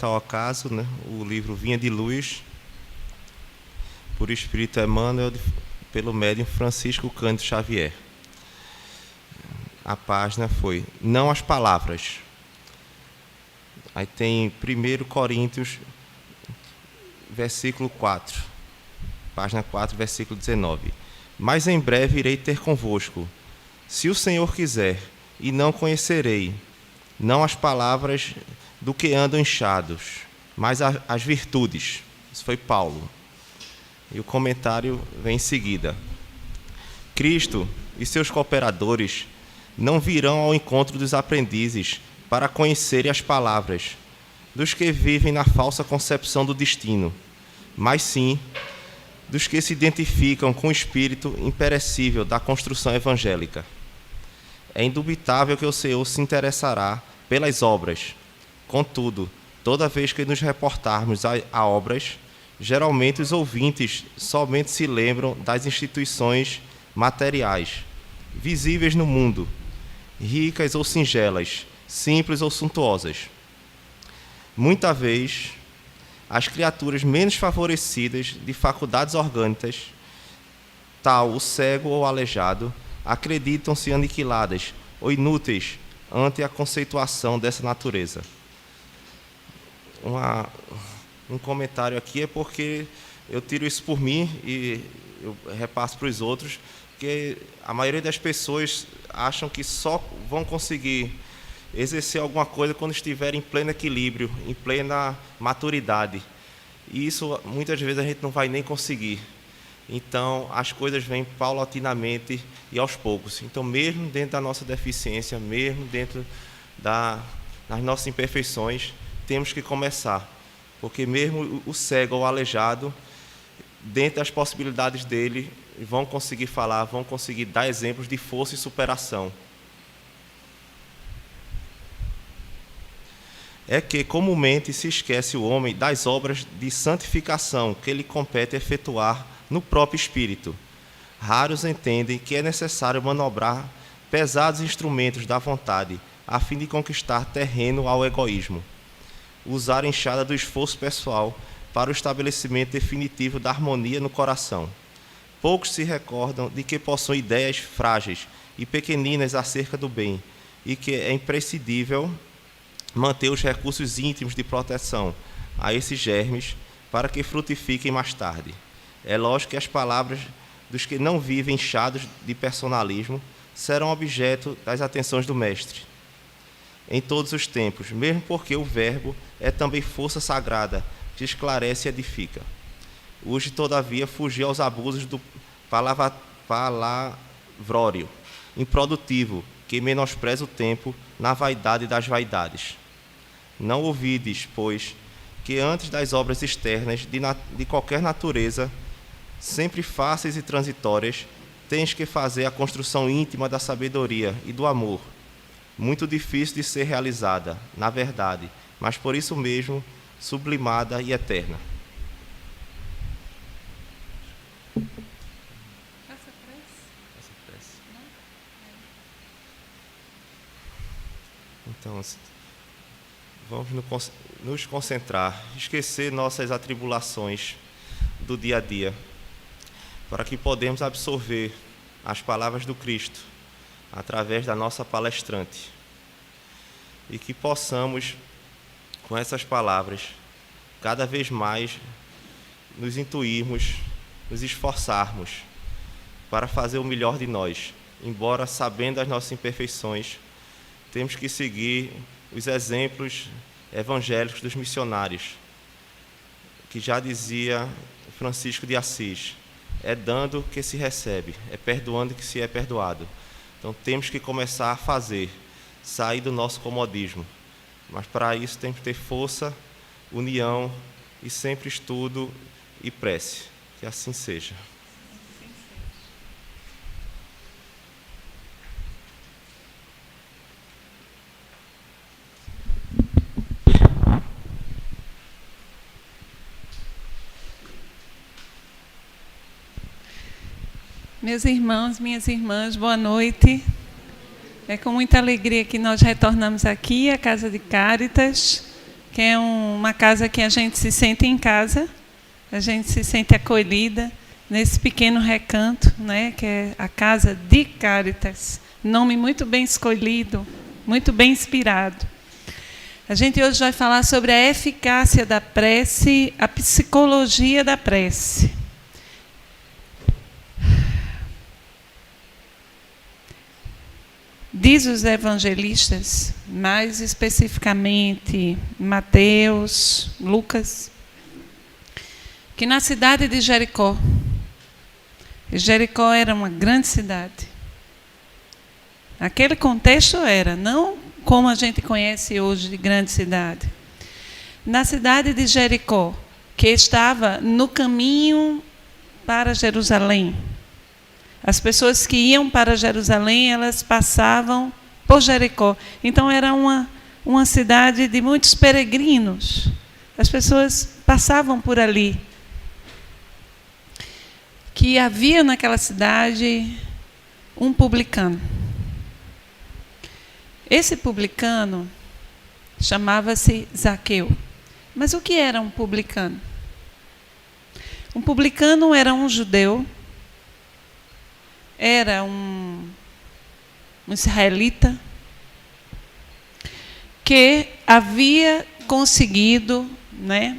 está ao acaso, né? O livro Vinha de Luz, por Espírito Emmanuel, pelo médium Francisco Cândido Xavier. A página foi Não as Palavras. Aí tem 1 Coríntios, versículo 4, página 4, versículo 19. Mas em breve irei ter convosco, se o Senhor quiser, e não conhecerei, não as palavras do que andam inchados, mas as virtudes. Isso foi Paulo. E o comentário vem em seguida. Cristo e seus cooperadores não virão ao encontro dos aprendizes para conhecerem as palavras, dos que vivem na falsa concepção do destino, mas sim dos que se identificam com o espírito imperecível da construção evangélica. É indubitável que o Senhor se interessará pelas obras. Contudo, toda vez que nos reportarmos a obras, geralmente os ouvintes somente se lembram das instituições materiais, visíveis no mundo, ricas ou singelas, simples ou suntuosas. Muita vez, as criaturas menos favorecidas de faculdades orgânicas, tal o cego ou aleijado, acreditam-se aniquiladas ou inúteis ante a conceituação dessa natureza. Um comentário aqui é porque eu tiro isso por mim e eu repasso para os outros, porque a maioria das pessoas acham que só vão conseguir exercer alguma coisa quando estiverem em pleno equilíbrio, em plena maturidade. E isso, muitas vezes, a gente não vai nem conseguir. Então, as coisas vêm paulatinamente e aos poucos. Então, mesmo dentro da nossa deficiência, mesmo dentro das nossas imperfeições, temos que começar. Porque mesmo o cego ou o aleijado, dentro das possibilidades dele, vão conseguir falar, vão conseguir dar exemplos de força e superação. É que comumente se esquece o homem das obras de santificação que lhe compete efetuar no próprio espírito. Raros entendem que é necessário manobrar pesados instrumentos da vontade a fim de conquistar terreno ao egoísmo, usar a enxada do esforço pessoal para o estabelecimento definitivo da harmonia no coração. Poucos se recordam de que possuem ideias frágeis e pequeninas acerca do bem e que é imprescindível manter os recursos íntimos de proteção a esses germes para que frutifiquem mais tarde. É lógico que as palavras dos que não vivem inchados de personalismo serão objeto das atenções do Mestre em todos os tempos, mesmo porque o verbo é também força sagrada que esclarece e edifica. Urge, todavia, fugir aos abusos do palavrório improdutivo que menospreza o tempo na vaidade das vaidades. Não ouvides, pois, que antes das obras externas de qualquer natureza, sempre fáceis e transitórias, tens que fazer a construção íntima da sabedoria e do amor, muito difícil de ser realizada, na verdade, mas por isso mesmo sublimada e eterna. Então, vamos nos concentrar, esquecer nossas atribulações do dia a dia, para que podemos absorver as palavras do Cristo através da nossa palestrante e que possamos, com essas palavras, cada vez mais nos intuirmos, nos esforçarmos para fazer o melhor de nós, embora sabendo as nossas imperfeições, temos que seguir os exemplos evangélicos dos missionários, que já dizia Francisco de Assis, é dando que se recebe, é perdoando que se é perdoado. Então temos que começar a fazer, sair do nosso comodismo, mas para isso temos que ter força, união e sempre estudo e prece, que assim seja. Meus irmãos, minhas irmãs, boa noite. É com muita alegria que nós retornamos aqui à Casa de Cáritas que é uma casa que a gente se sente em casa, a gente se sente acolhida nesse pequeno recanto, né, que é a Casa de Caritas. Nome muito bem escolhido, muito bem inspirado. A gente hoje vai falar sobre a eficácia da prece, a psicologia da prece. Diz os evangelistas, mais especificamente Mateus, Lucas, que na cidade de Jericó, Jericó era uma grande cidade. Aquele contexto era, não como a gente conhece hoje de grande cidade. Na cidade de Jericó, que estava no caminho para Jerusalém. As pessoas que iam para Jerusalém, elas passavam por Jericó. Então, era uma cidade de muitos peregrinos. As pessoas passavam por ali. Que havia naquela cidade um publicano. Esse publicano chamava-se Zaqueu. Mas o que era um publicano? Um publicano era um judeu, era um israelita que havia conseguido, né,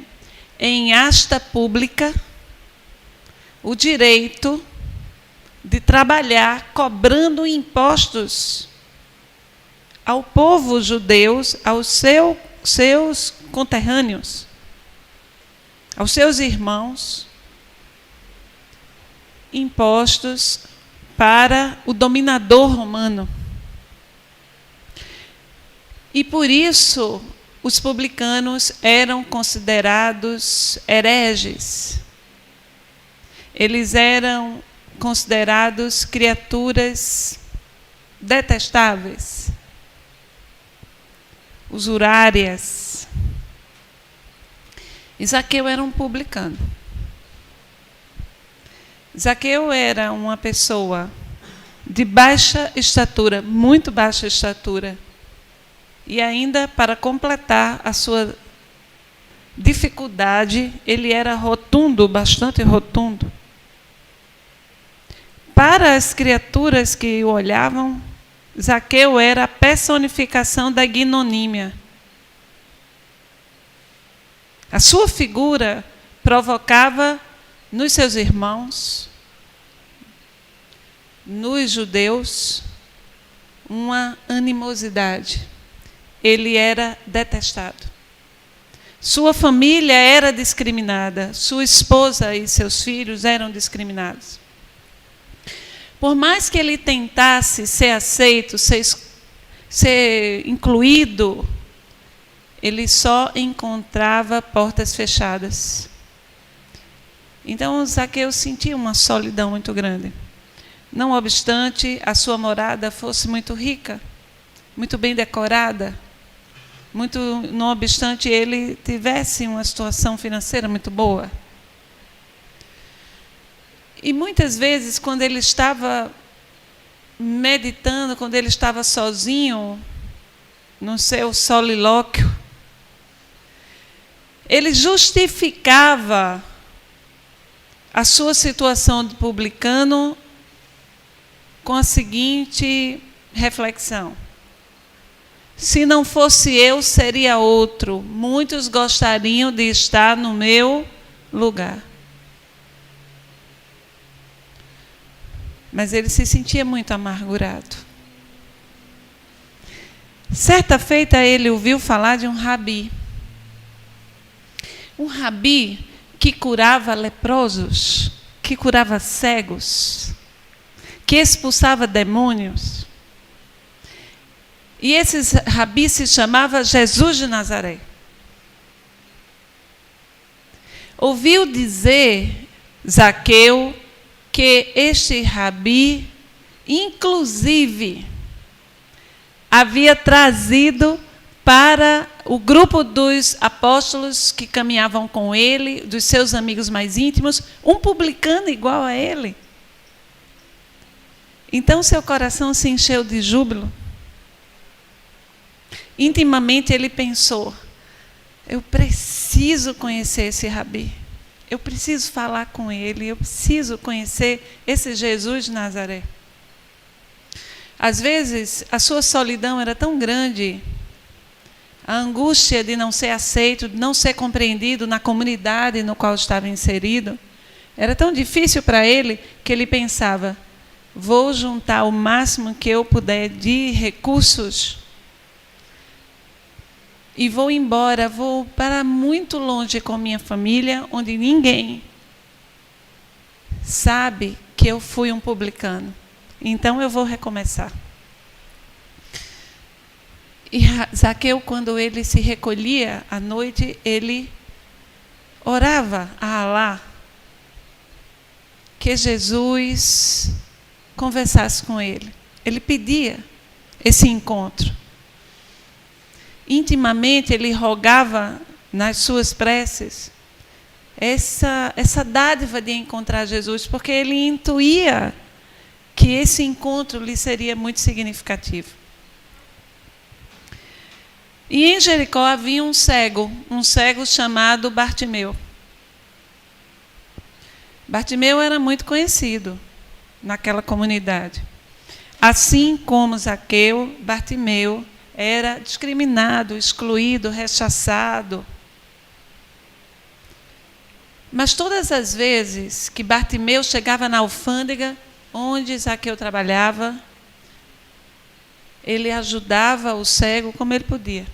em asta pública, o direito de trabalhar cobrando impostos ao povo judeu, aos seus conterrâneos, aos seus irmãos, impostos para o dominador romano. E por isso os publicanos eram considerados hereges. Eles eram considerados criaturas detestáveis, usurárias. E Zaqueu era um publicano. Zaqueu era uma pessoa de baixa estatura, muito baixa estatura. E ainda, para completar a sua dificuldade, ele era rotundo, bastante rotundo. Para as criaturas que o olhavam, Zaqueu era a personificação da ignomínia. A sua figura provocava nos seus irmãos, nos judeus, uma animosidade. Ele era detestado. Sua família era discriminada, sua esposa e seus filhos eram discriminados. Por mais que ele tentasse ser aceito, ser incluído, ele só encontrava portas fechadas. Então, Zaqueu sentia uma solidão muito grande. Não obstante a sua morada fosse muito rica, muito bem decorada, não obstante ele tivesse uma situação financeira muito boa. E muitas vezes, quando ele estava meditando, quando ele estava sozinho, no seu solilóquio, ele justificava a sua situação de publicano com a seguinte reflexão: se não fosse eu, seria outro. Muitos gostariam de estar no meu lugar. Mas ele se sentia muito amargurado. Certa feita ele ouviu falar de um rabi. Um rabi que curava leprosos, que curava cegos, que expulsava demônios. E esse rabi se chamava Jesus de Nazaré. Ouviu dizer Zaqueu que este rabi, inclusive, havia trazido para o grupo dos apóstolos que caminhavam com ele, dos seus amigos mais íntimos, um publicano igual a ele. Então seu coração se encheu de júbilo. Intimamente ele pensou: Eu preciso conhecer esse Rabi. Eu preciso falar com ele. Eu preciso conhecer esse Jesus de Nazaré. Às vezes, a sua solidão era tão grande, a angústia de não ser aceito, de não ser compreendido na comunidade no qual estava inserido, era tão difícil para ele que ele pensava: vou juntar o máximo que eu puder de recursos e vou embora, vou para muito longe com minha família, onde ninguém sabe que eu fui um publicano. Então eu vou recomeçar. E Zaqueu, quando ele se recolhia à noite, ele orava a Alá que Jesus conversasse com ele. Ele pedia esse encontro. Intimamente, ele rogava nas suas preces essa dádiva de encontrar Jesus, porque ele intuía que esse encontro lhe seria muito significativo. E em Jericó havia um cego chamado Bartimeu. Bartimeu era muito conhecido naquela comunidade. Assim como Zaqueu, Bartimeu era discriminado, excluído, rechaçado. Mas todas as vezes que Bartimeu chegava na alfândega onde Zaqueu trabalhava, ele ajudava o cego como ele podia.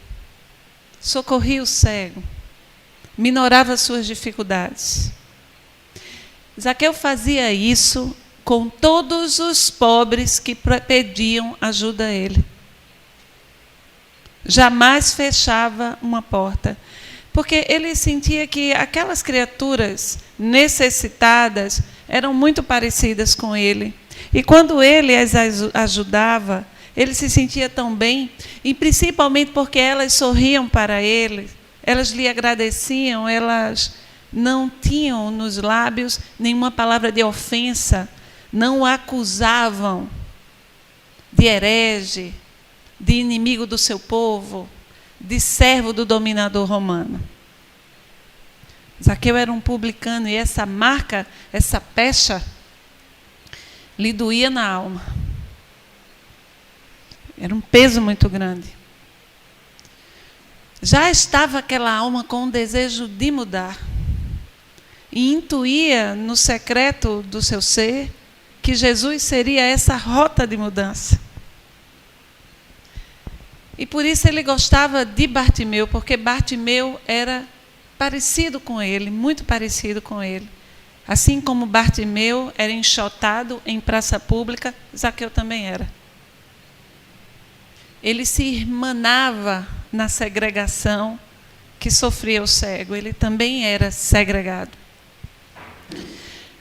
Socorria o cego, minorava suas dificuldades. Zaqueu fazia isso com todos os pobres que pediam ajuda a ele. Jamais fechava uma porta, porque ele sentia que aquelas criaturas necessitadas eram muito parecidas com ele. E quando ele as ajudava, ele se sentia tão bem, e principalmente porque elas sorriam para ele, elas lhe agradeciam, elas não tinham nos lábios nenhuma palavra de ofensa, não o acusavam de herege, de inimigo do seu povo, de servo do dominador romano. Zaqueu era um publicano, e essa marca, essa pecha, lhe doía na alma. Era um peso muito grande. Já estava aquela alma com um desejo de mudar. E intuía no secreto do seu ser que Jesus seria essa rota de mudança. E por isso ele gostava de Bartimeu, porque Bartimeu era parecido com ele, muito parecido com ele. Assim como Bartimeu era enxotado em praça pública, Zaqueu também era. Ele se irmanava na segregação que sofria o cego. Ele também era segregado.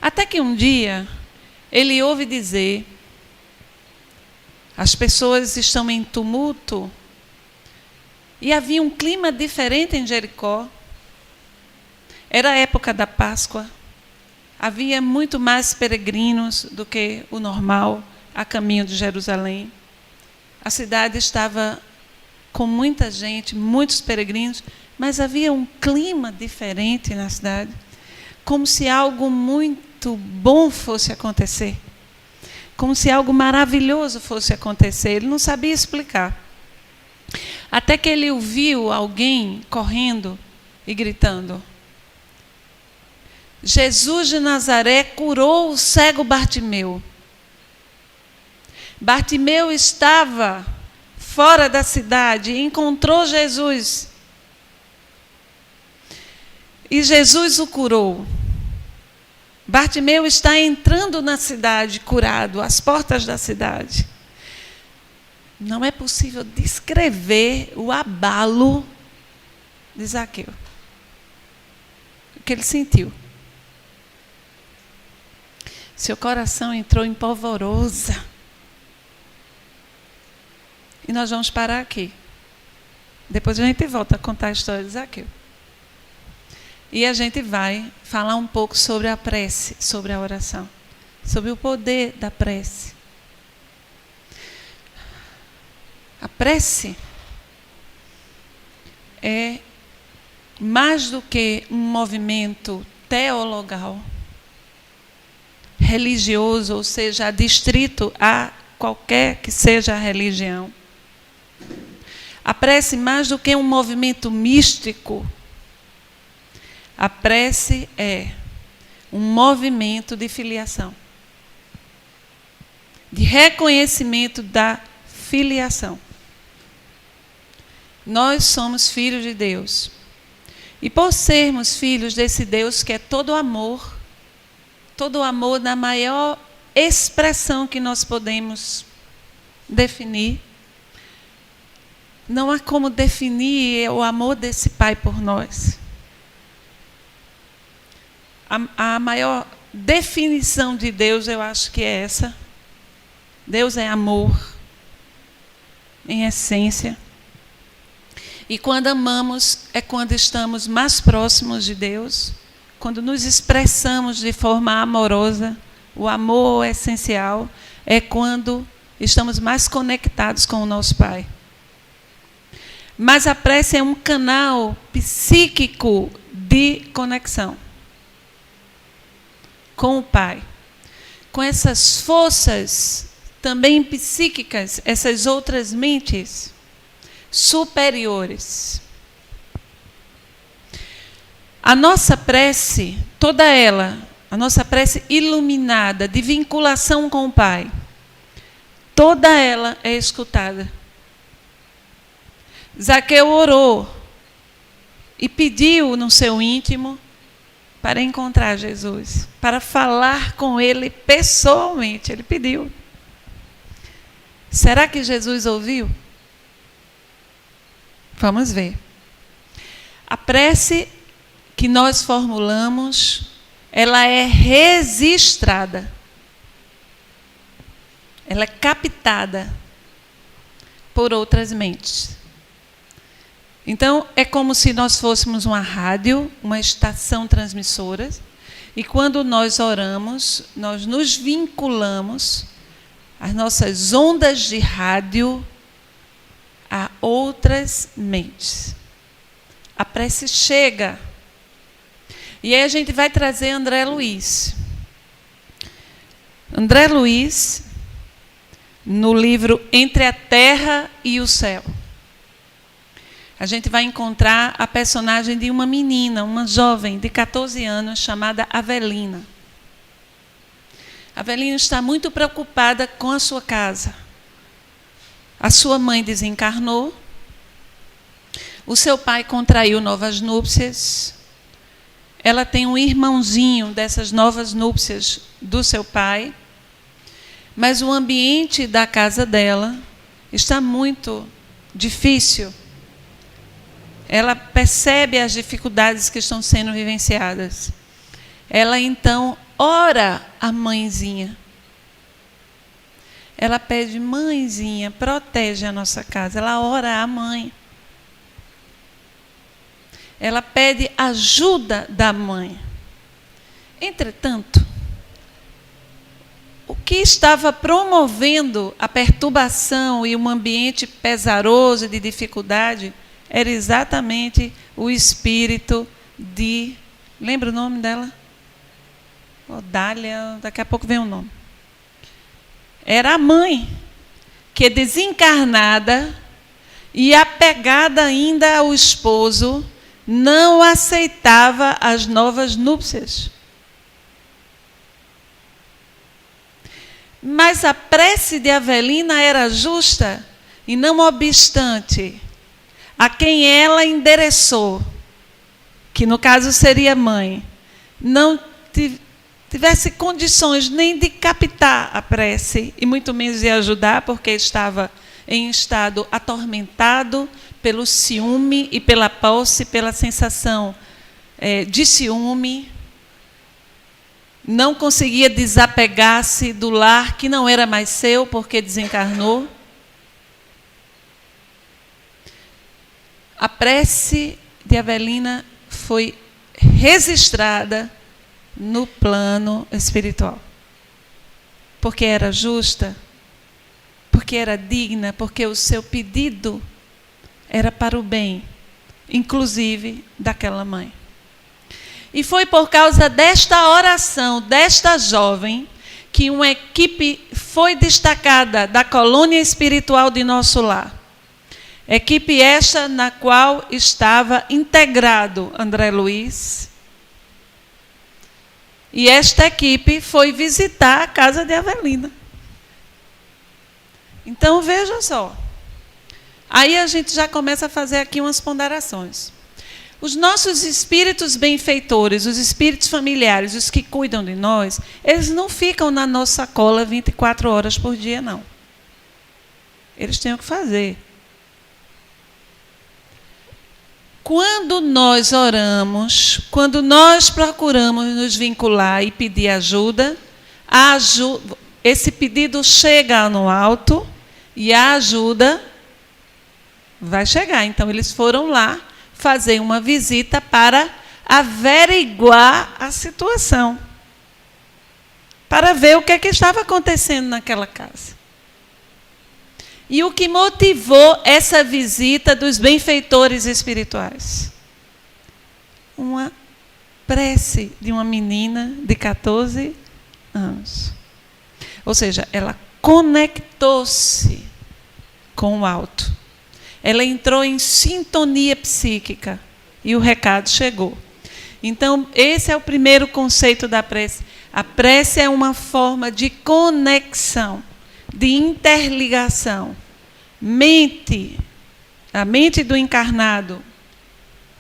Até que um dia, ele ouve dizer: as pessoas estão em tumulto, e havia um clima diferente em Jericó. Era a época da Páscoa. Havia muito mais peregrinos do que o normal a caminho de Jerusalém. A cidade estava com muita gente, muitos peregrinos, mas havia um clima diferente na cidade, como se algo muito bom fosse acontecer, como se algo maravilhoso fosse acontecer. Ele não sabia explicar. Até que ele ouviu alguém correndo e gritando: Jesus de Nazaré curou o cego Bartimeu. Bartimeu estava fora da cidade e encontrou Jesus. E Jesus o curou. Bartimeu está entrando na cidade curado, às portas da cidade. Não é possível descrever o abalo de Zaqueu. O que ele sentiu. Seu coração entrou em polvorosa. E nós vamos parar aqui. Depois a gente volta a contar a história de Zaqueu. E a gente vai falar um pouco sobre a prece, sobre a oração, sobre o poder da prece. A prece é mais do que um movimento teologal, religioso, ou seja, adstrito a qualquer que seja a religião. A prece, mais do que um movimento místico, a prece é um movimento de filiação, de reconhecimento da filiação. Nós somos filhos de Deus. E por sermos filhos desse Deus que é todo amor na maior expressão que nós podemos definir, não há como definir o amor desse Pai por nós. A maior definição de Deus, eu acho que é essa. Deus é amor, em essência. E quando amamos, é quando estamos mais próximos de Deus, quando nos expressamos de forma amorosa. O amor essencial é quando estamos mais conectados com o nosso Pai. Mas a prece é um canal psíquico de conexão com o Pai, com essas forças também psíquicas, essas outras mentes superiores. A nossa prece, toda ela, a nossa prece iluminada, de vinculação com o Pai, toda ela é escutada. Zaqueu orou e pediu no seu íntimo para encontrar Jesus, para falar com Ele pessoalmente. Ele pediu. Será que Jesus ouviu? Vamos ver. A prece que nós formulamos, ela é registrada. Ela é captada por outras mentes. Então, é como se nós fôssemos uma rádio, uma estação transmissora, e quando nós oramos, nós nos vinculamos às nossas ondas de rádio a outras mentes. A prece chega. E aí a gente vai trazer André Luiz. André Luiz, no livro Entre a Terra e o Céu, a gente vai encontrar a personagem de uma menina, uma jovem de 14 anos, chamada Avelina. Avelina está muito preocupada com a sua casa. A sua mãe desencarnou, o seu pai contraiu novas núpcias, ela tem um irmãozinho dessas novas núpcias do seu pai, mas o ambiente da casa dela está muito difícil. Ela percebe as dificuldades que estão sendo vivenciadas. Ela então ora a mãezinha. Ela pede: mãezinha, protege a nossa casa. Ela ora a mãe. Ela pede ajuda da mãe. Entretanto, o que estava promovendo a perturbação e um ambiente pesaroso de dificuldade era exatamente o espírito de... Lembra o nome dela? Odália, daqui a pouco vem o nome. Era a mãe, que desencarnada e apegada ainda ao esposo, não aceitava as novas núpcias. Mas a prece de Avelina era justa, e não obstante, a quem ela endereçou, que no caso seria mãe, não tivesse condições nem de captar a prece, e muito menos de ajudar, porque estava em estado atormentado pelo ciúme e pela posse, pela sensação de ciúme, não conseguia desapegar-se do lar que não era mais seu, porque desencarnou. A prece de Avelina foi registrada no plano espiritual. Porque era justa, porque era digna, porque o seu pedido era para o bem inclusive daquela mãe. E foi por causa desta oração, desta jovem, que uma equipe foi destacada da colônia espiritual de nosso lar. Equipe esta na qual estava integrado André Luiz. E esta equipe foi visitar a casa de Avelina. Então, veja só. Aí a gente já começa a fazer aqui umas ponderações. Os nossos espíritos benfeitores, os espíritos familiares, os que cuidam de nós, eles não ficam na nossa cola 24 horas por dia, não. Eles têm o que fazer. Quando nós oramos, quando nós procuramos nos vincular e pedir ajuda, esse pedido chega no alto e a ajuda vai chegar. Então, eles foram lá fazer uma visita para averiguar a situação, para ver o que estava acontecendo naquela casa. E o que motivou essa visita dos benfeitores espirituais? Uma prece de uma menina de 14 anos. Ou seja, ela conectou-se com o alto. Ela entrou em sintonia psíquica e o recado chegou. Então, esse é o primeiro conceito da prece. A prece é uma forma de conexão, de interligação. A mente do encarnado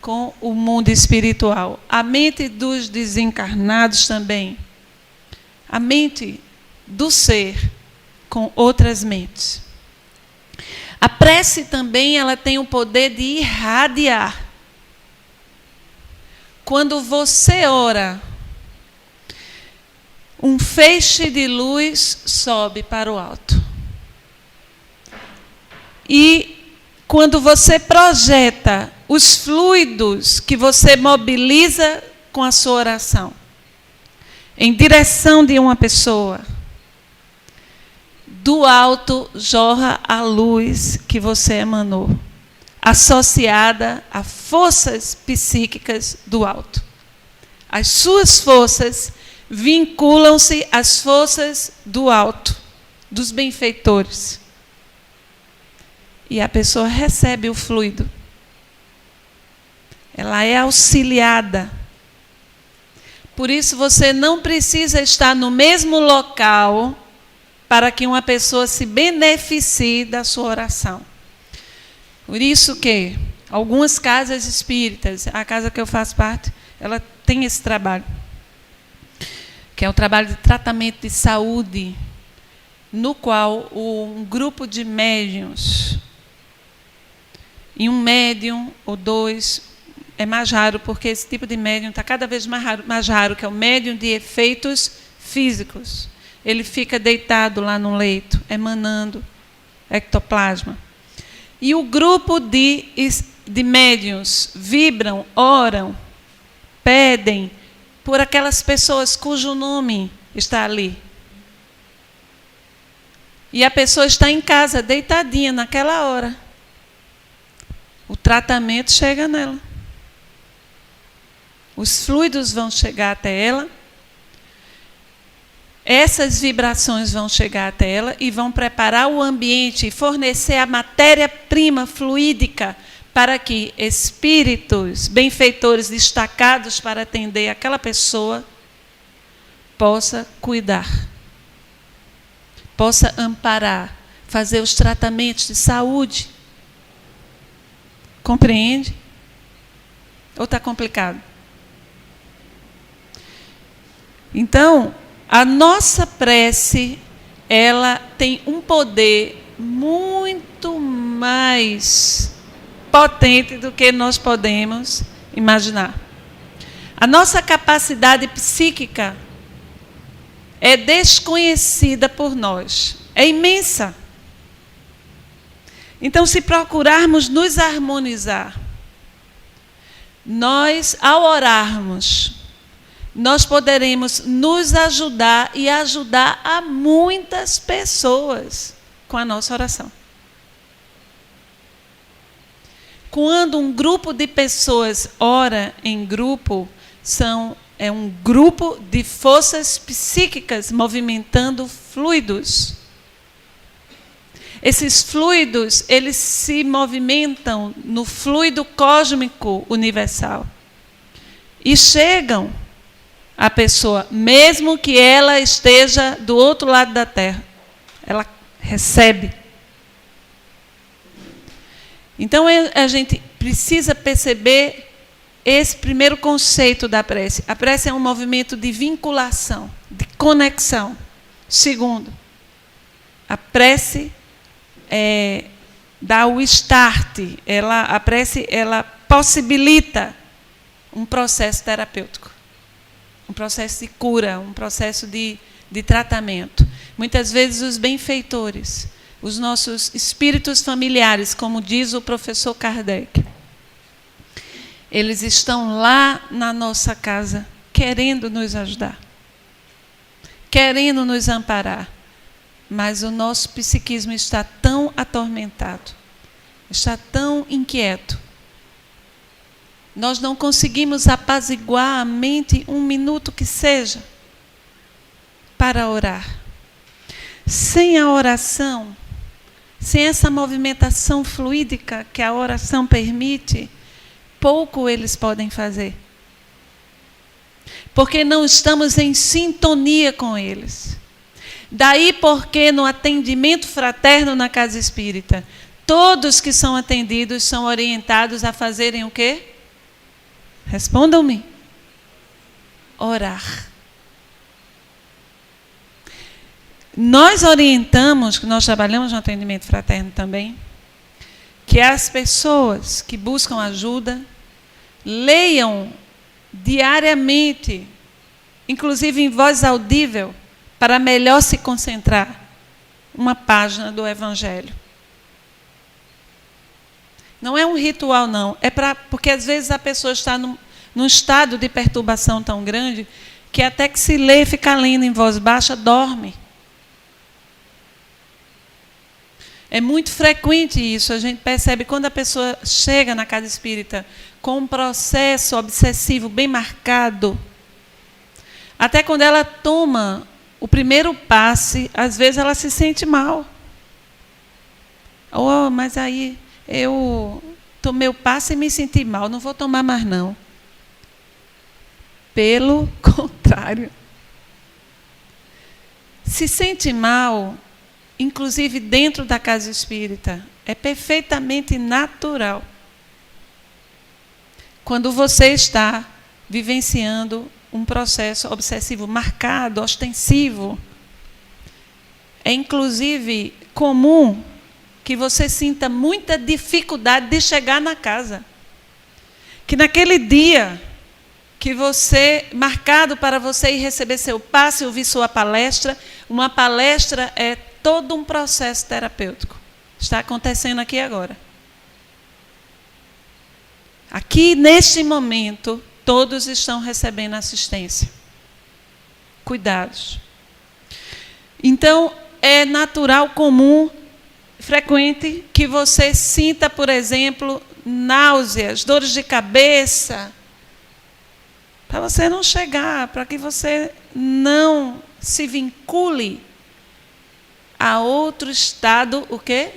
com o mundo espiritual. A mente dos desencarnados também. A mente do ser com outras mentes. A prece também ela tem o poder de irradiar. Quando você ora, um feixe de luz sobe para o alto. E quando você projeta os fluidos que você mobiliza com a sua oração em direção de uma pessoa, do alto jorra a luz que você emanou, associada a forças psíquicas do alto. As suas forças vinculam-se às forças do alto, dos benfeitores. E a pessoa recebe o fluido. Ela é auxiliada. Por isso você não precisa estar no mesmo local para que uma pessoa se beneficie da sua oração. Por isso que algumas casas espíritas, a casa que eu faço parte, ela tem esse trabalho, que é um trabalho de tratamento de saúde, no qual um grupo de médiuns, e um médium ou dois, é mais raro, porque esse tipo de médium está cada vez mais raro, que é o médium de efeitos físicos. Ele fica deitado lá no leito, emanando ectoplasma. E o grupo de médiuns vibram, oram, pedem por aquelas pessoas cujo nome está ali. E a pessoa está em casa, deitadinha naquela hora. O tratamento chega nela. Os fluidos vão chegar até ela. Essas vibrações vão chegar até ela e vão preparar o ambiente e fornecer a matéria-prima fluídica para que espíritos benfeitores destacados para atender aquela pessoa possa cuidar, possa amparar, fazer os tratamentos de saúde. Compreende? Ou está complicado? Então, a nossa prece, ela tem um poder muito mais potente do que nós podemos imaginar. A nossa capacidade psíquica é desconhecida por nós, é imensa. Então, se procurarmos nos harmonizar, nós, ao orarmos, nós poderemos nos ajudar e ajudar a muitas pessoas com a nossa oração. Quando um grupo de pessoas ora em grupo, é um grupo de forças psíquicas movimentando fluidos. Esses fluidos, eles se movimentam no fluido cósmico universal. E chegam à pessoa, mesmo que ela esteja do outro lado da Terra. Ela recebe. Então, a gente precisa perceber esse primeiro conceito da prece. A prece é um movimento de vinculação, de conexão. Segundo, a prece dá o start. A prece ela possibilita um processo terapêutico, um processo de cura, um processo de tratamento. Muitas vezes os benfeitores, os nossos espíritos familiares, como diz o professor Kardec, eles estão lá na nossa casa, querendo nos ajudar, querendo nos amparar, mas o nosso psiquismo está tão atormentado, está tão inquieto. Nós não conseguimos apaziguar a mente um minuto que seja para orar. Sem a oração, sem essa movimentação fluídica que a oração permite, pouco eles podem fazer. Porque não estamos em sintonia com eles. Daí porque no atendimento fraterno na casa espírita, todos que são atendidos são orientados a fazerem o quê? Respondam-me. Orar. Nós orientamos, nós trabalhamos no atendimento fraterno também, que as pessoas que buscam ajuda leiam diariamente, inclusive em voz audível, para melhor se concentrar, uma página do Evangelho. Não é um ritual, não. Porque às vezes a pessoa está num estado de perturbação tão grande que até que se lê e fica lendo em voz baixa, dorme. É muito frequente isso. A gente percebe quando a pessoa chega na casa espírita com um processo obsessivo bem marcado. Até quando ela toma o primeiro passe, às vezes ela se sente mal. Oh, mas aí eu tomei o passe e me senti mal, não vou tomar mais não. Pelo contrário. Se sente mal, inclusive dentro da casa espírita, é perfeitamente natural. Quando você está vivenciando um processo obsessivo marcado, ostensivo, é inclusive comum que você sinta muita dificuldade de chegar na casa. Que naquele dia que você, marcado para você ir receber seu passe, ouvir sua palestra, uma palestra é todo um processo terapêutico. Está acontecendo aqui agora. Aqui, neste momento, todos estão recebendo assistência. Cuidados. Então, é natural, comum, frequente, que você sinta, por exemplo, náuseas, dores de cabeça, para você não chegar, para que você não se vincule a outro estado, o quê?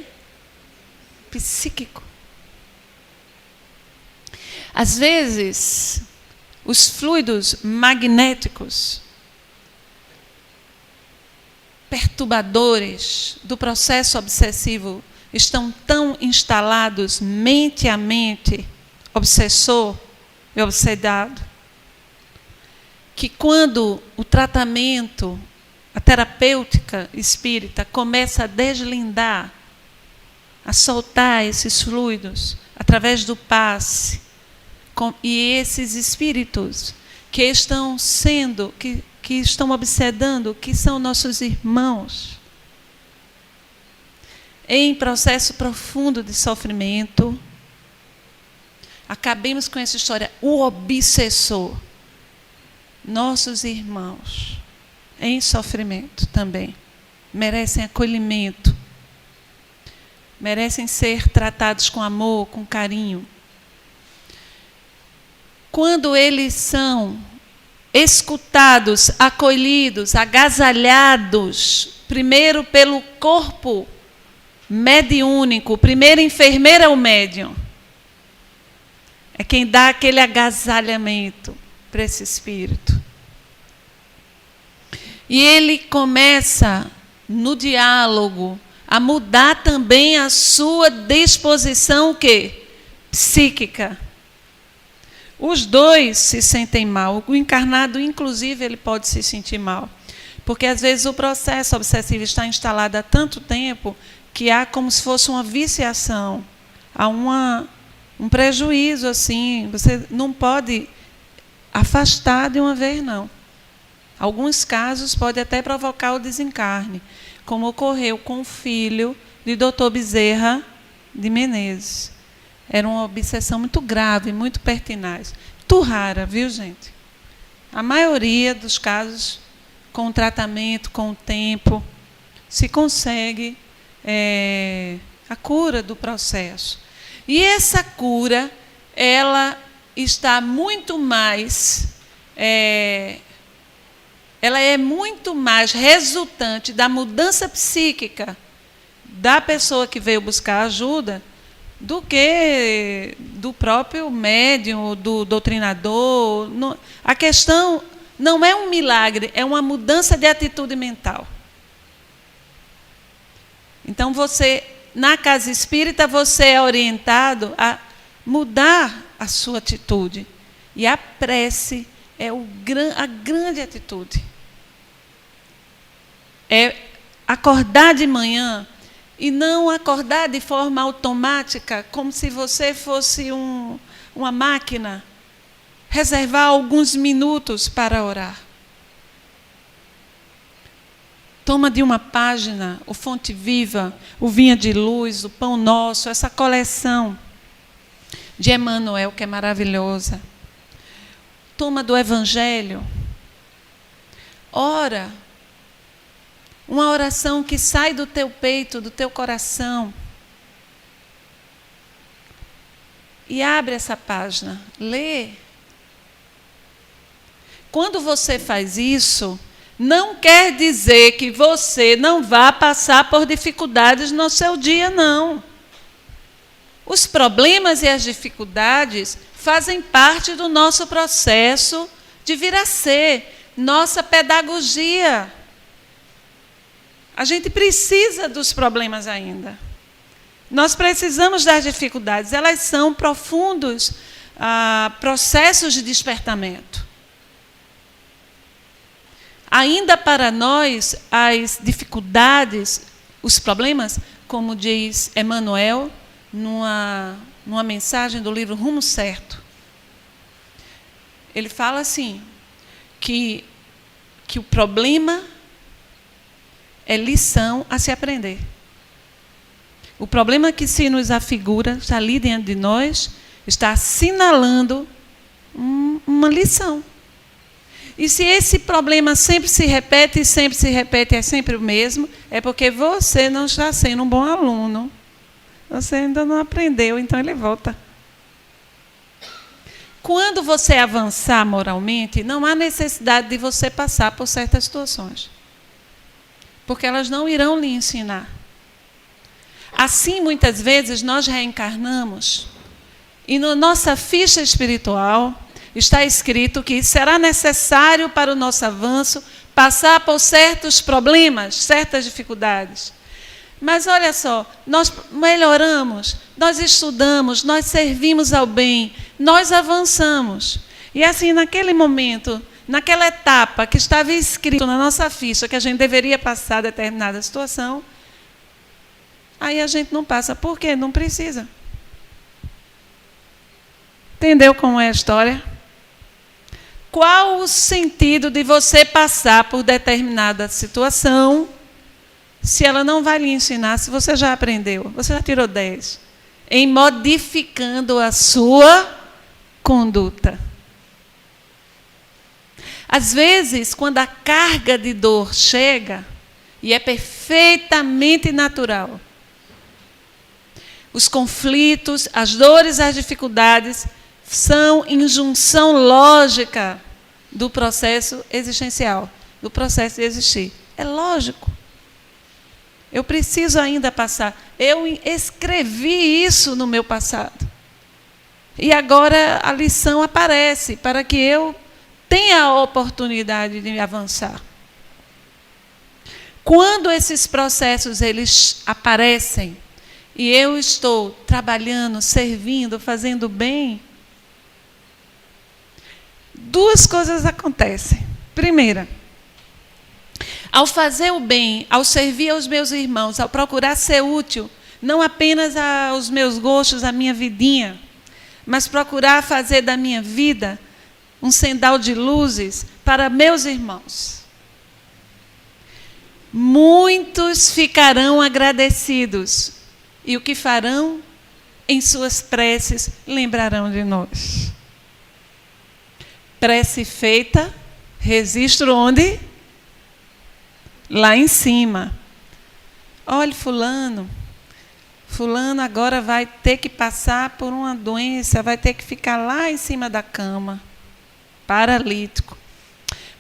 Psíquico. Às vezes, os fluidos magnéticos perturbadores do processo obsessivo estão tão instalados mente a mente, obsessor e obsedado, que quando o tratamento, a terapêutica espírita começa a deslindar, a soltar esses fluidos através do passe, e esses espíritos que estão sendo, que estão obsedando, que são nossos irmãos, em processo profundo de sofrimento, acabemos com essa história, o obsessor, nossos irmãos, em sofrimento também, merecem acolhimento, merecem ser tratados com amor, com carinho. Quando eles são escutados, acolhidos, agasalhados, primeiro pelo corpo mediúnico, o primeiro enfermeiro é o médium. É quem dá aquele agasalhamento para esse espírito. E ele começa, no diálogo, a mudar também a sua disposição, o quê? Psíquica. Os dois se sentem mal. O encarnado, inclusive, ele pode se sentir mal. Porque, às vezes, o processo obsessivo está instalado há tanto tempo que há como se fosse uma viciação. Há um prejuízo, assim. Você não pode afastar de uma vez, não. Alguns casos pode até provocar o desencarne, como ocorreu com o filho de Dr. Bezerra de Menezes. Era uma obsessão muito grave, muito pertinaz. Muito rara, viu, gente? A maioria dos casos, com o tratamento, com o tempo, se consegue a cura do processo. E essa cura, ela está muito mais... ela é muito mais resultante da mudança psíquica da pessoa que veio buscar ajuda do que do próprio médium, do doutrinador. A questão não é um milagre, é uma mudança de atitude mental. Então, na casa espírita, você é orientado a mudar a sua atitude. E a prece é a grande atitude. É acordar de manhã e não acordar de forma automática, como se você fosse uma máquina. Reservar alguns minutos para orar. Toma de uma página o Fonte Viva, o Vinha de Luz, o Pão Nosso, essa coleção de Emmanuel, que é maravilhosa. Toma do Evangelho. Ora. Uma oração que sai do teu peito, do teu coração. E abre essa página, lê. Quando você faz isso, não quer dizer que você não vá passar por dificuldades no seu dia, não. Os problemas e as dificuldades fazem parte do nosso processo de vir a ser, nossa pedagogia. A gente precisa dos problemas ainda. Nós precisamos das dificuldades. Elas são profundos processos de despertamento. Ainda para nós, as dificuldades, os problemas, como diz Emmanuel, numa mensagem do livro Rumo Certo, ele fala assim, que o problema é lição a se aprender. O problema que se nos afigura, está ali diante de nós, está assinalando uma lição. E se esse problema sempre se repete, é sempre o mesmo, é porque você não está sendo um bom aluno. Você ainda não aprendeu, então ele volta. Quando você avançar moralmente, não há necessidade de você passar por certas situações. Porque elas não irão lhe ensinar. Assim, muitas vezes, nós reencarnamos e na nossa ficha espiritual está escrito que será necessário para o nosso avanço passar por certos problemas, certas dificuldades. Mas olha só, nós melhoramos, nós estudamos, nós servimos ao bem, nós avançamos. E assim, naquele momento, naquela etapa que estava escrito na nossa ficha que a gente deveria passar determinada situação, aí a gente não passa. Por quê? Não precisa. Entendeu como é a história? Qual o sentido de você passar por determinada situação se ela não vai lhe ensinar, se você já aprendeu, você já tirou 10, em modificando a sua conduta? Às vezes, quando a carga de dor chega, e é perfeitamente natural, Os conflitos, as dores, as dificuldades são injunção lógica do processo existencial, do processo de existir. É lógico. Eu preciso ainda passar. Eu escrevi isso no meu passado. E agora a lição aparece para que eu tenha a oportunidade de avançar. Quando esses processos eles aparecem e eu estou trabalhando, servindo, fazendo bem, duas coisas acontecem. Primeira, ao fazer o bem, ao servir aos meus irmãos, ao procurar ser útil, não apenas aos meus gostos, à minha vidinha, mas procurar fazer da minha vida um sendal de luzes para meus irmãos. Muitos ficarão agradecidos, e o que farão em suas preces lembrarão de nós. Prece feita, registro onde? Lá em cima. Olha, fulano agora vai ter que passar por uma doença, vai ter que ficar lá em cima da cama, paralítico.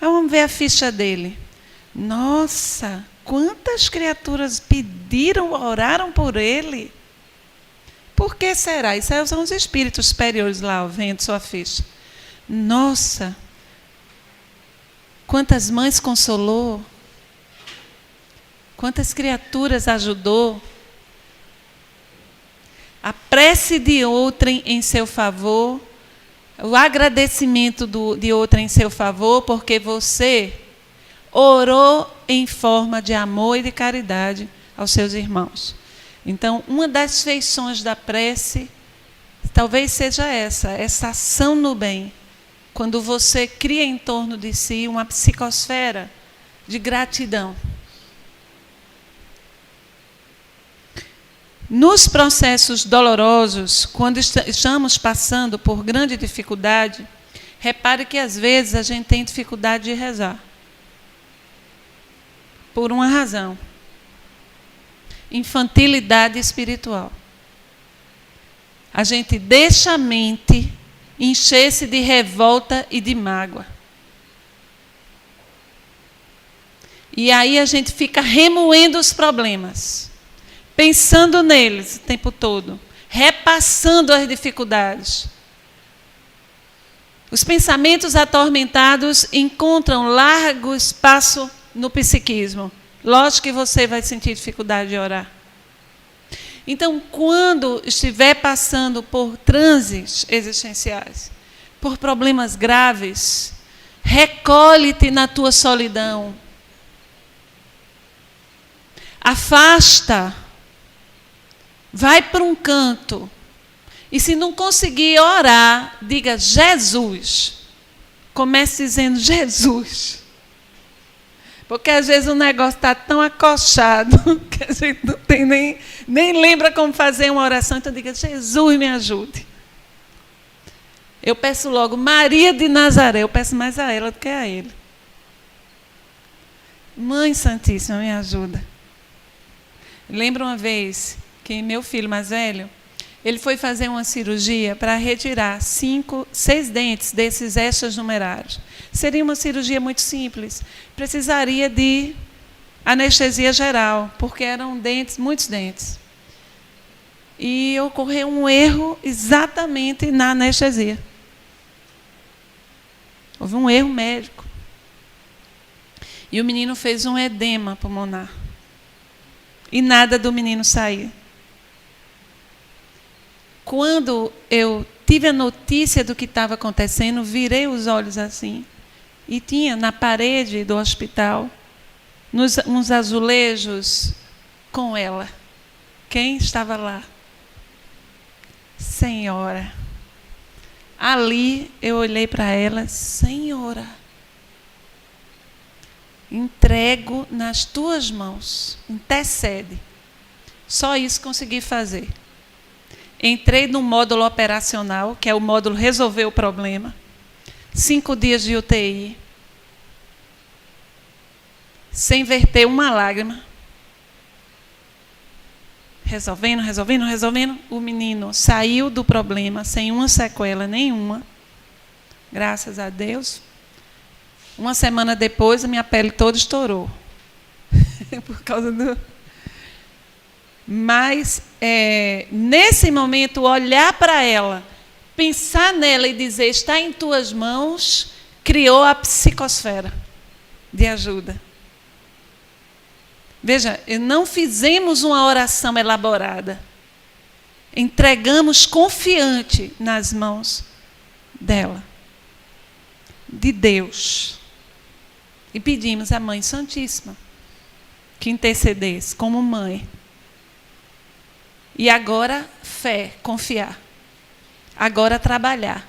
Vamos ver a ficha dele. Nossa, quantas criaturas pediram, oraram por ele. Por que será? Isso aí são os espíritos superiores lá, vendo sua ficha. Nossa, quantas mães consolou, quantas criaturas ajudou. A prece de outrem em seu favor, o agradecimento de outrem em seu favor, porque você orou em forma de amor e de caridade aos seus irmãos. Então, uma das feições da prece, talvez seja essa ação no bem, quando você cria em torno de si uma psicosfera de gratidão. Nos processos dolorosos, quando estamos passando por grande dificuldade, repare que às vezes a gente tem dificuldade de rezar. Por uma razão. Infantilidade espiritual. A gente deixa a mente encher-se de revolta e de mágoa. E aí a gente fica remoendo os problemas, pensando neles o tempo todo, repassando as dificuldades. Os pensamentos atormentados encontram largo espaço no psiquismo. Lógico que você vai sentir dificuldade de orar. Então, quando estiver passando por transes existenciais, por problemas graves, recolhe-te na tua solidão. Afasta. Vai para um canto. E se não conseguir orar, diga Jesus. Comece dizendo Jesus. Porque às vezes o negócio está tão acochado que a gente não tem nem lembra como fazer uma oração. Então diga, Jesus me ajude. Eu peço logo, Maria de Nazaré. Eu peço mais a ela do que a ele. Mãe Santíssima, me ajuda. Lembro uma vez que meu filho mais velho, ele foi fazer uma cirurgia para retirar 6 dentes desses extras numerários. Seria uma cirurgia muito simples. Precisaria de anestesia geral, porque eram dentes, muitos dentes. E ocorreu um erro exatamente na anestesia. Houve um erro médico. E o menino fez um edema pulmonar. E nada do menino sair. Quando eu tive a notícia do que estava acontecendo, virei os olhos assim. E tinha na parede do hospital, uns azulejos com ela. Quem estava lá? Senhora. Ali eu olhei para ela, Senhora, entrego nas tuas mãos, intercede. Só isso consegui fazer. Entrei no módulo operacional, que é o módulo resolver o problema. 5 dias de UTI. Sem verter uma lágrima. resolvendo. O menino saiu do problema sem uma sequela nenhuma. Graças a Deus. Uma semana depois, a minha pele toda estourou. Por causa do... Mas, nesse momento, olhar para ela, pensar nela e dizer, está em tuas mãos, criou a psicosfera de ajuda. Veja, não fizemos uma oração elaborada. Entregamos confiante nas mãos dela, de Deus. E pedimos à Mãe Santíssima que intercedesse como mãe. E agora, fé, confiar. Agora, trabalhar.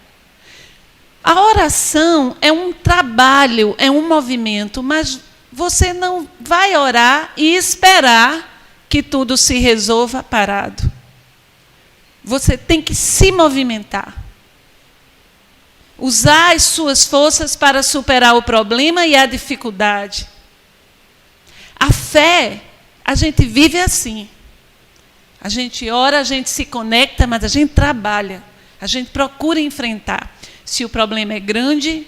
A oração é um trabalho, é um movimento, mas você não vai orar e esperar que tudo se resolva parado. Você tem que se movimentar. Usar as suas forças para superar o problema e a dificuldade. A fé, a gente vive assim. A gente ora, a gente se conecta, mas a gente trabalha. A gente procura enfrentar. Se o problema é grande,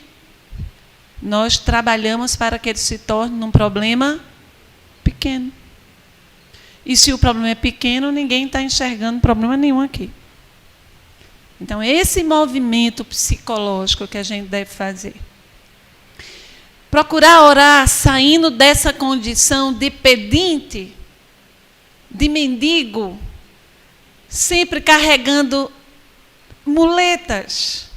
nós trabalhamos para que ele se torne um problema pequeno. E se o problema é pequeno, ninguém está enxergando problema nenhum aqui. Então, esse movimento psicológico que a gente deve fazer. Procurar orar saindo dessa condição de pedinte, de mendigo, sempre carregando muletas,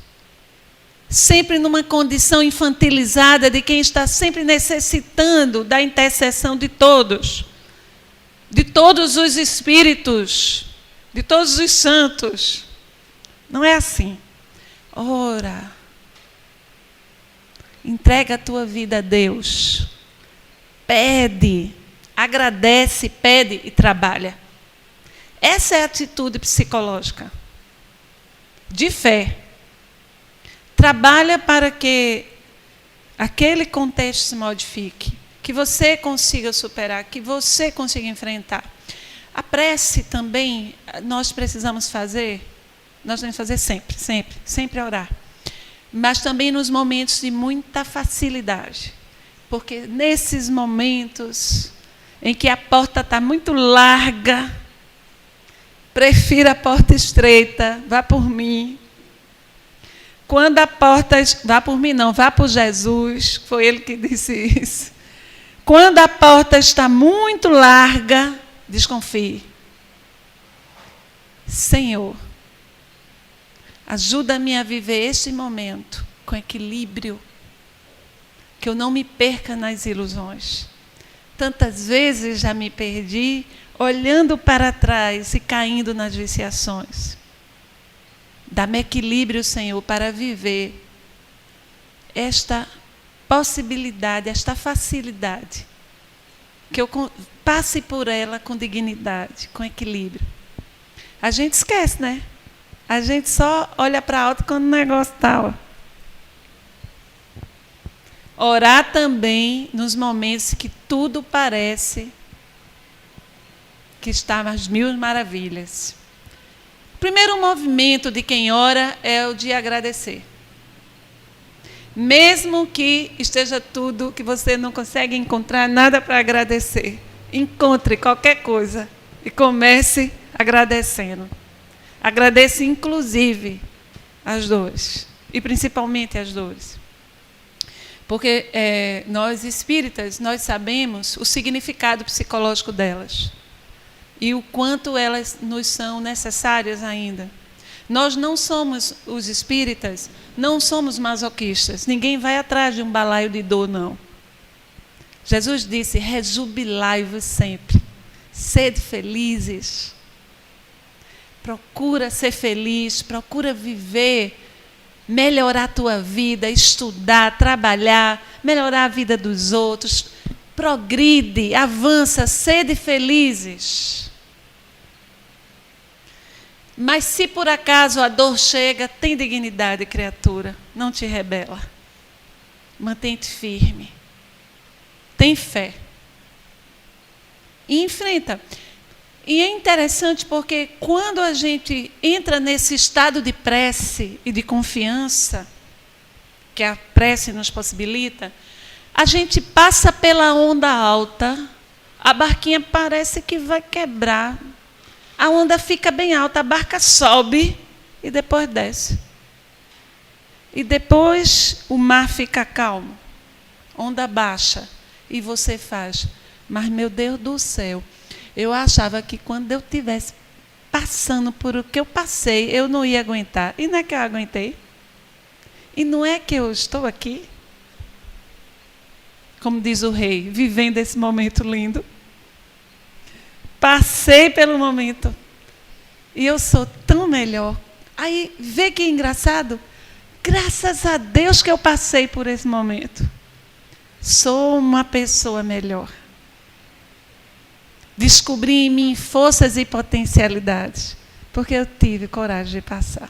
sempre numa condição infantilizada de quem está sempre necessitando da intercessão de todos os espíritos, de todos os santos. Não é assim. Ora, entrega a tua vida a Deus, pede, agradece, pede e trabalha. Essa é a atitude psicológica de fé. Trabalha para que aquele contexto se modifique, que você consiga superar, que você consiga enfrentar. A prece também nós precisamos fazer sempre orar. Mas também nos momentos de muita facilidade. Porque nesses momentos em que a porta está muito larga, prefira a porta estreita, vá por mim. Quando a porta... Vá por mim não, vá por Jesus, foi ele que disse isso. Quando a porta está muito larga, desconfie. Senhor, ajuda-me a viver este momento com equilíbrio, que eu não me perca nas ilusões. Tantas vezes já me perdi olhando para trás e caindo nas viciações. Dá-me equilíbrio, Senhor, para viver esta possibilidade, esta facilidade, que eu passe por ela com dignidade, com equilíbrio. A gente esquece, né? A gente só olha para alto quando o negócio está. Orar também nos momentos que tudo parece que está às mil maravilhas. O primeiro movimento de quem ora é o de agradecer. Mesmo que esteja tudo, que você não consegue encontrar nada para agradecer, encontre qualquer coisa e comece agradecendo. Agradeça, inclusive, as dores. E, principalmente, as dores. Porque nós, espíritas, nós sabemos o significado psicológico delas. E o quanto elas nos são necessárias ainda. Nós não somos, os espíritas, não somos masoquistas. Ninguém vai atrás de um balaio de dor, não. Jesus disse, rejubilai-vos sempre. Sede felizes. Procura ser feliz, procura viver, melhorar a tua vida, estudar, trabalhar, melhorar a vida dos outros. Progride, avança, sede felizes. Mas se por acaso a dor chega, tem dignidade, criatura. Não te rebela. Mantém-te firme. Tem fé. E enfrenta. E é interessante porque quando a gente entra nesse estado de prece e de confiança, que a prece nos possibilita, a gente passa pela onda alta, a barquinha parece que vai quebrar, a onda fica bem alta, a barca sobe e depois desce. E depois o mar fica calmo, onda baixa, e você faz, mas meu Deus do céu, eu achava que quando eu estivesse passando por o que eu passei, eu não ia aguentar. E não é que eu aguentei? E não é que eu estou aqui? Como diz o rei, vivendo esse momento lindo. Passei pelo momento. E eu sou tão melhor. Aí, vê que engraçado? Graças a Deus que eu passei por esse momento. Sou uma pessoa melhor. Descobri em mim forças e potencialidades. Porque eu tive coragem de passar.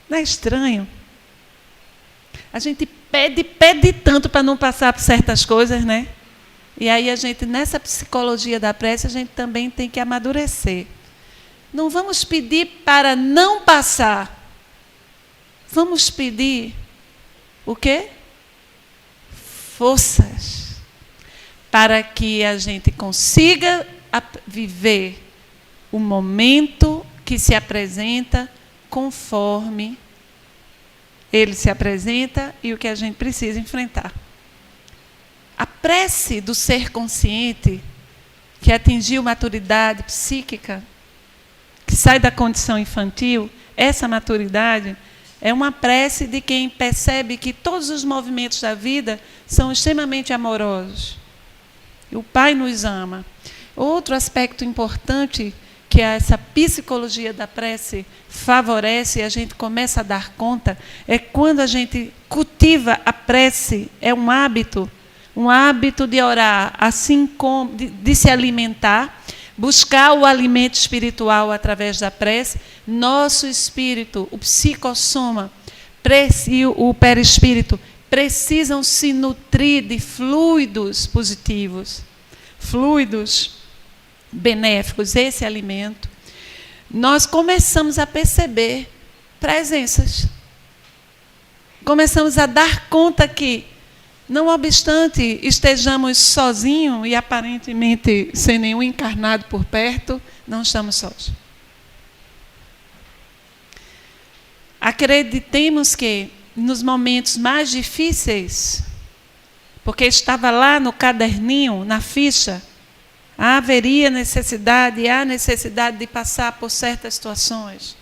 Não é estranho? A gente pede tanto para não passar por certas coisas, né? E aí a gente, nessa psicologia da prece, a gente também tem que amadurecer. Não vamos pedir para não passar. Vamos pedir o quê? Forças. Para que a gente consiga viver o momento que se apresenta conforme ele se apresenta e o que a gente precisa enfrentar. A prece do ser consciente, que atingiu maturidade psíquica, que sai da condição infantil, essa maturidade é uma prece de quem percebe que todos os movimentos da vida são extremamente amorosos. O Pai nos ama. Outro aspecto importante que essa psicologia da prece favorece e a gente começa a dar conta, é quando a gente cultiva a prece, é um hábito de orar, assim como de se alimentar, buscar o alimento espiritual através da prece. Nosso espírito, o psicossoma e o perispírito precisam se nutrir de fluidos positivos, fluidos benéficos, esse alimento. Nós começamos a perceber presenças. Começamos a dar conta que, não obstante estejamos sozinhos e aparentemente sem nenhum encarnado por perto, não estamos sós. Acreditemos que nos momentos mais difíceis, porque estava lá no caderninho, na ficha, há necessidade de passar por certas situações.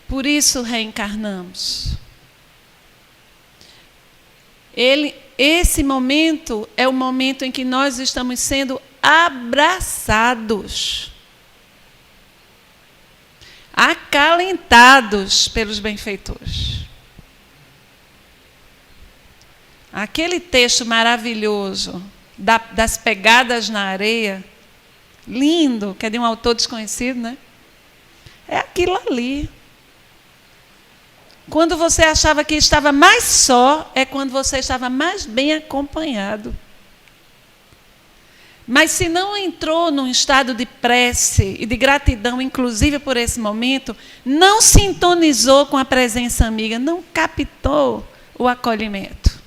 Por isso reencarnamos. Esse momento é o momento em que nós estamos sendo abraçados, acalentados pelos benfeitores. Aquele texto maravilhoso das pegadas na areia, lindo, que é de um autor desconhecido, né? É aquilo ali. Quando você achava que estava mais só, é quando você estava mais bem acompanhado. Mas se não entrou num estado de prece e de gratidão, inclusive por esse momento, não sintonizou com a presença amiga, não captou o acolhimento.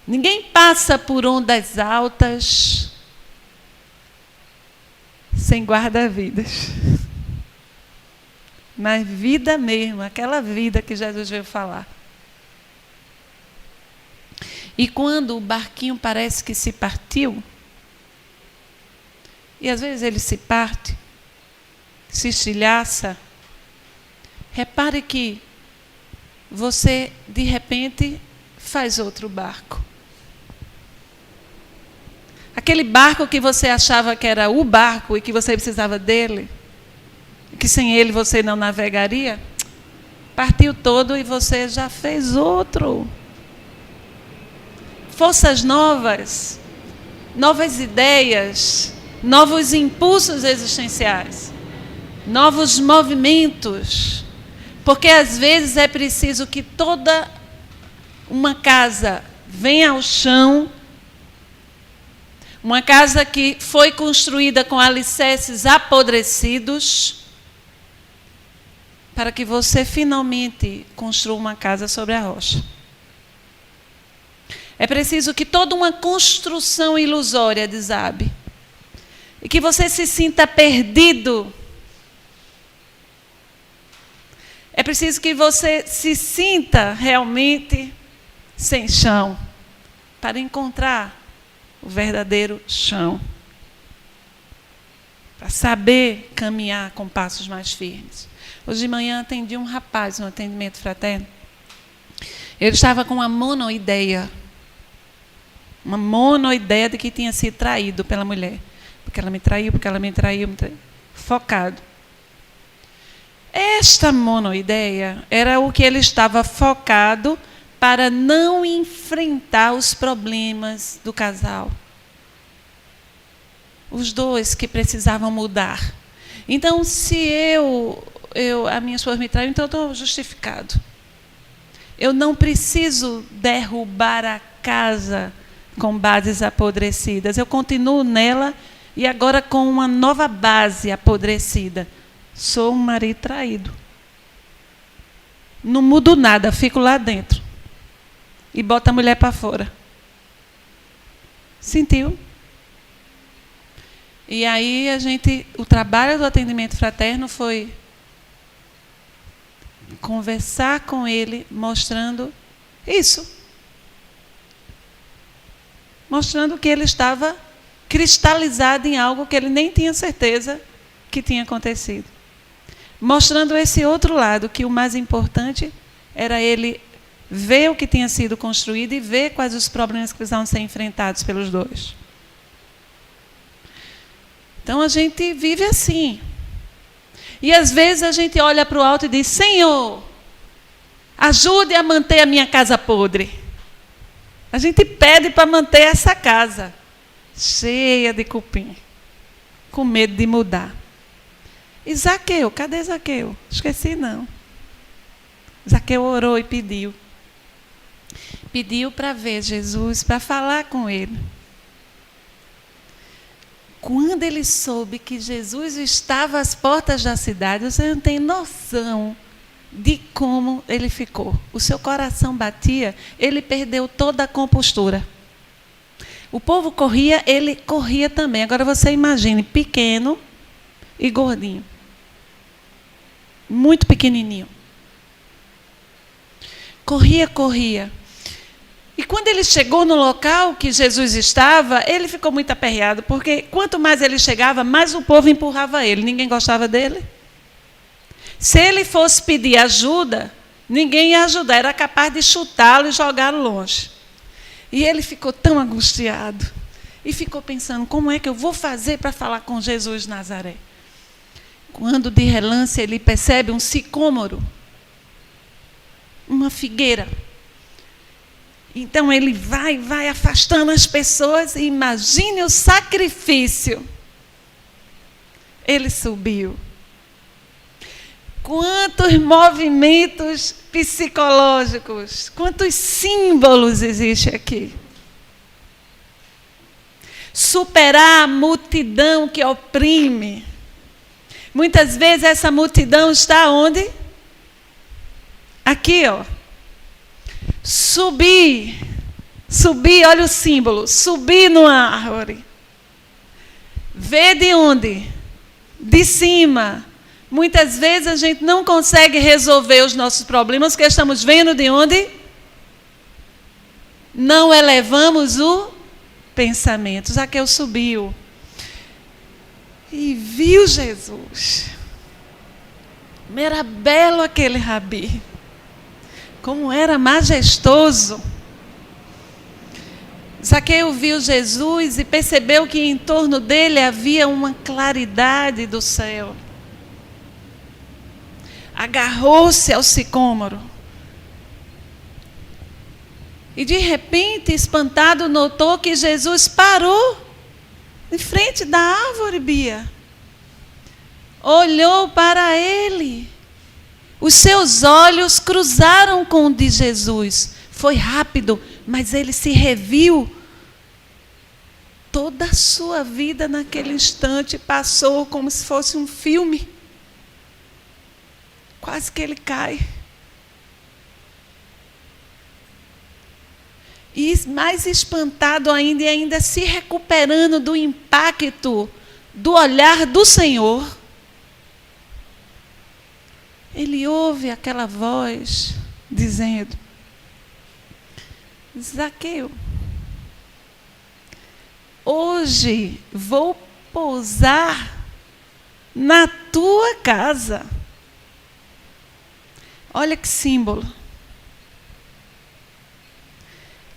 Ninguém passa por ondas altas sem guarda-vidas. Mas vida mesmo, aquela vida que Jesus veio falar. E quando o barquinho parece que se partiu, e às vezes ele se parte, se estilhaça, repare que você, de repente, faz outro barco. Aquele barco que você achava que era o barco e que você precisava dele, que sem ele você não navegaria, partiu todo e você já fez outro. Forças novas, novas ideias, novos impulsos existenciais, novos movimentos. Porque às vezes é preciso que toda uma casa venha ao chão Uma casa que foi construída com alicerces apodrecidos, para que você finalmente construa uma casa sobre a rocha. É preciso que toda uma construção ilusória desabe. E que você se sinta perdido. É preciso que você se sinta realmente sem chão, para encontrar o verdadeiro chão. Para saber caminhar com passos mais firmes. Hoje de manhã atendi um rapaz no atendimento fraterno. Ele estava com uma monoideia de que tinha sido traído pela mulher. Porque ela me traiu, focado. Esta monoideia era o que ele estava focado para não enfrentar os problemas do casal. Os dois que precisavam mudar. Então, se a minha esposa me traiu, então eu estou justificado. Eu não preciso derrubar a casa com bases apodrecidas. Eu continuo nela e agora com uma nova base apodrecida. Sou um marido traído. Não mudo nada, fico lá dentro. E boto a mulher para fora. Sentiu? E aí o trabalho do atendimento fraterno foi conversar com ele, mostrando isso. Mostrando que ele estava cristalizado em algo que ele nem tinha certeza que tinha acontecido. Mostrando esse outro lado, que o mais importante era ele ver o que tinha sido construído e ver quais os problemas que precisavam ser enfrentados pelos dois. Então a gente vive assim. E às vezes a gente olha para o alto e diz: Senhor, ajude a manter a minha casa podre. A gente pede para manter essa casa cheia de cupim, com medo de mudar. E Zaqueu, cadê Zaqueu? Esqueci não. Zaqueu orou e pediu. Pediu para ver Jesus, para falar com ele. Quando ele soube que Jesus estava às portas da cidade, você não tem noção de como ele ficou. O seu coração batia, ele perdeu toda a compostura. O povo corria, ele corria também. Agora você imagine, pequeno e gordinho. Muito pequenininho. Corria, corria. E quando ele chegou no local que Jesus estava, ele ficou muito aperreado, porque quanto mais ele chegava, mais o povo empurrava ele. Ninguém gostava dele. Se ele fosse pedir ajuda, ninguém ia ajudar. Era capaz de chutá-lo e jogá-lo longe. E ele ficou tão angustiado. E ficou pensando, como é que eu vou fazer para falar com Jesus de Nazaré? Quando de relance ele percebe um sicômoro, uma figueira. Então ele vai afastando as pessoas e imagine o sacrifício. Ele subiu. Quantos movimentos psicológicos, quantos símbolos existem aqui. Superar a multidão que oprime. Muitas vezes essa multidão está onde? Aqui, ó. Subir, olha o símbolo, subir numa árvore. Ver de onde? De cima. Muitas vezes a gente não consegue resolver os nossos problemas, porque estamos vendo de onde? Não elevamos o pensamento. Zaqueu subiu e viu Jesus. Era belo aquele rabi. Como era majestoso. Zaqueu viu Jesus e percebeu que em torno dele havia uma claridade do céu. Agarrou-se ao sicômoro. E de repente, espantado, notou que Jesus parou em frente da árvore, Bia. Olhou para ele. Os seus olhos cruzaram com o de Jesus. Foi rápido, mas ele se reviu. Toda a sua vida naquele instante passou como se fosse um filme. Quase que ele cai. E mais espantado ainda, e ainda se recuperando do impacto do olhar do Senhor, ele ouve aquela voz dizendo: Zaqueu, hoje vou pousar na tua casa. Olha que símbolo.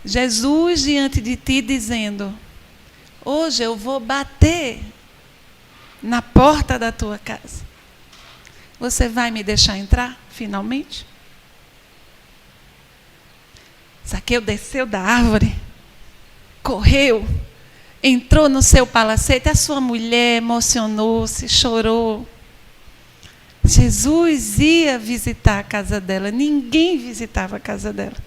Jesus diante de ti dizendo: hoje eu vou bater na porta da tua casa. Você vai me deixar entrar, finalmente? Zaqueu desceu da árvore, correu, entrou no seu palacete. A sua mulher emocionou-se, chorou. Jesus ia visitar a casa dela. Ninguém visitava a casa dela.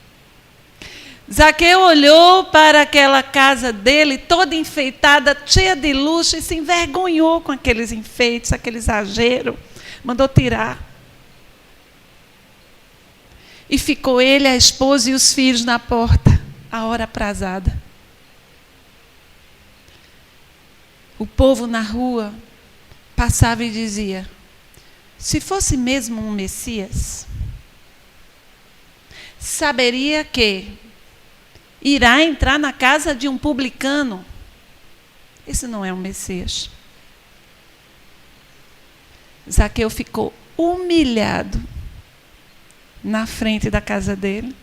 Zaqueu olhou para aquela casa dele, toda enfeitada, cheia de luxo, e se envergonhou com aqueles enfeites, aquele exagero. Mandou tirar. E ficou ele, a esposa e os filhos na porta, a hora aprazada. O povo na rua passava e dizia: se fosse mesmo um Messias, saberia que irá entrar na casa de um publicano. Esse não é um Messias. Zaqueu ficou humilhado na frente da casa dele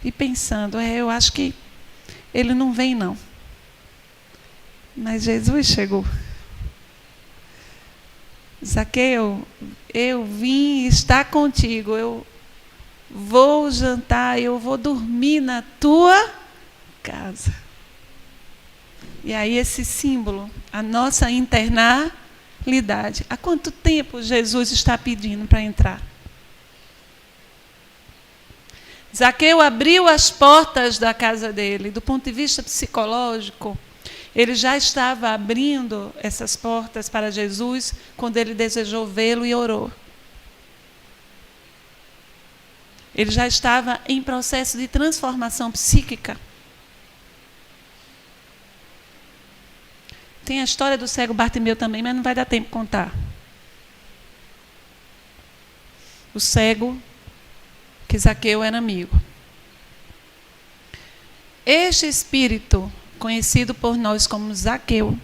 e pensando: eu acho que ele não vem não. Mas Jesus chegou. Zaqueu, eu vim estar contigo, eu vou jantar, eu vou dormir na tua casa. E aí esse símbolo, a nossa internalidade. Há quanto tempo Jesus está pedindo para entrar? Zaqueu abriu as portas da casa dele. Do ponto de vista psicológico, ele já estava abrindo essas portas para Jesus quando ele desejou vê-lo e orou. Ele já estava em processo de transformação psíquica. Tem a história do cego Bartimeu também, mas não vai dar tempo de contar. O cego que Zaqueu era amigo. Este espírito, conhecido por nós como Zaqueu,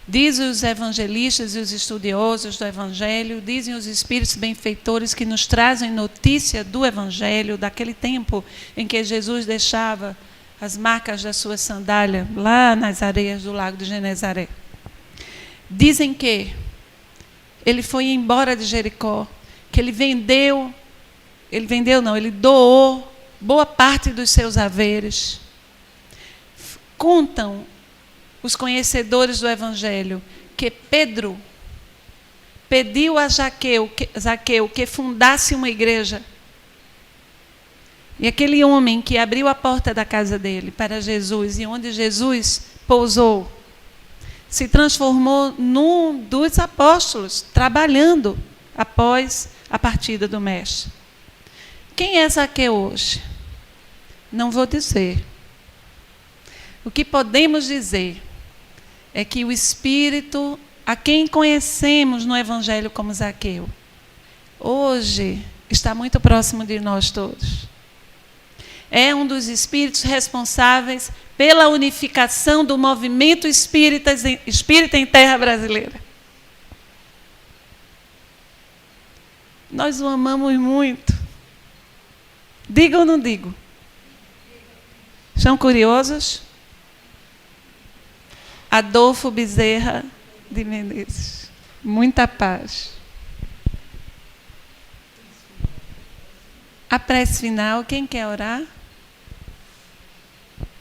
dizem os evangelistas e os estudiosos do Evangelho, dizem os espíritos benfeitores que nos trazem notícia do Evangelho, daquele tempo em que Jesus deixava as marcas da sua sandália lá nas areias do lago de Genezaré. Dizem que ele foi embora de Jericó, que ele doou boa parte dos seus haveres. Contam os conhecedores do Evangelho que Pedro pediu a Zaqueu que fundasse uma igreja. E aquele homem que abriu a porta da casa dele para Jesus, e onde Jesus pousou, se transformou num dos apóstolos, trabalhando após a partida do Mestre. Quem é Zaqueu hoje? Não vou dizer. O que podemos dizer é que o Espírito, a quem conhecemos no Evangelho como Zaqueu, hoje está muito próximo de nós todos. É um dos espíritos responsáveis pela unificação do movimento espírita em terra brasileira. Nós o amamos muito. Digo ou não digo? São curiosos? Adolfo Bezerra de Menezes. Muita paz. A prece final, quem quer orar?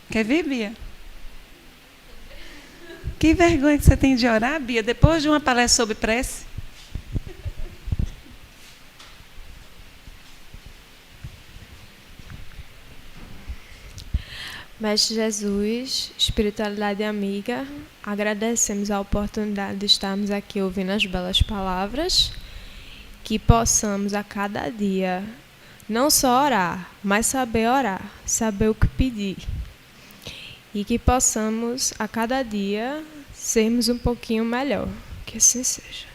Quer vir, Bia? Que vergonha que você tem de orar, Bia, depois de uma palestra sobre prece. Mestre Jesus, espiritualidade amiga, agradecemos a oportunidade de estarmos aqui ouvindo as belas palavras, que possamos a cada dia não só orar, mas saber orar, saber o que pedir, e que possamos a cada dia sermos um pouquinho melhor, que assim seja.